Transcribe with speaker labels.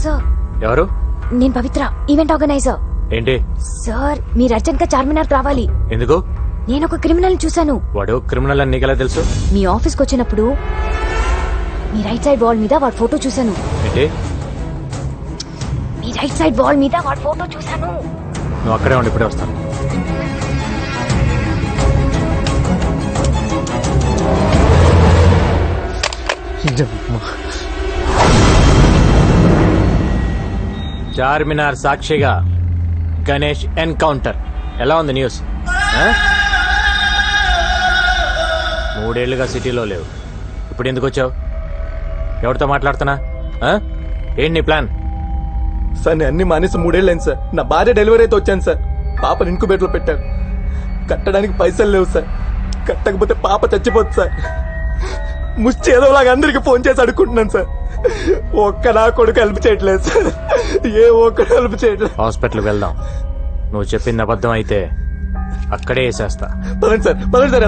Speaker 1: Sir
Speaker 2: ఎవరు?
Speaker 1: నేను పవిత్ర, event organiser.
Speaker 2: ఏంటి?
Speaker 1: సార్ మీరు అర్జెంట్ గా చార్మినార్ రావాలి.
Speaker 2: ఎందుకు?
Speaker 1: నేను ఒక క్రిమినల్ చూశాను.
Speaker 2: వాడు క్రిమినల్ అని నీకెలా తెలుసు?
Speaker 1: మీ ఆఫీస్ కి వచ్చినప్పుడు మీ రైట్ సైడ్ వాల్ మీద వాడి ఫోటో చూశాను.
Speaker 2: ఏంటి?
Speaker 1: మీ రైట్ సైడ్ వాల్ మీద వాడి ఫోటో చూశాను.
Speaker 2: నువ్వు అక్కడే ఉండి ఇప్పుడే వస్తాను. చార్మినార్ సాక్షిగా గణేష్ ఎన్కౌంటర్. ఎలా ఉంది న్యూస్? 3 ఏళ్లుగా సిటీలో లేవు, ఇప్పుడు ఎందుకు వచ్చావు? ఎవరితో మాట్లాడుతున్నా? ఏంటి నీ ప్లాన్?
Speaker 3: సార్ నేను అన్ని మానేసి 3 ఏళ్ళైంది సార్. నా భార్య డెలివరీ అయితే వచ్చాను సార్. పాపను ఇంకుబేట్లో పెట్టారు. కట్టడానికి పైసలు లేవు సార్. కట్టకపోతే పాప చచ్చిపోతుంది సార్. ముష్టి ఏదోలాగా అందరికి ఫోన్ చేసి అడుక్కుంటున్నాను సార్. ఒక్క నా కొడుకు హెల్ప్ చేయట్లేదు సార్. ఏ ఒక్కడు హెల్ప్ చేయట్లేదు.
Speaker 2: హాస్పిటల్కి వెళ్దాం. నువ్వు చెప్పింది అబద్ధం అయితే అక్కడే వేసేస్తా.
Speaker 3: పదండి సార్, పదండి సార్.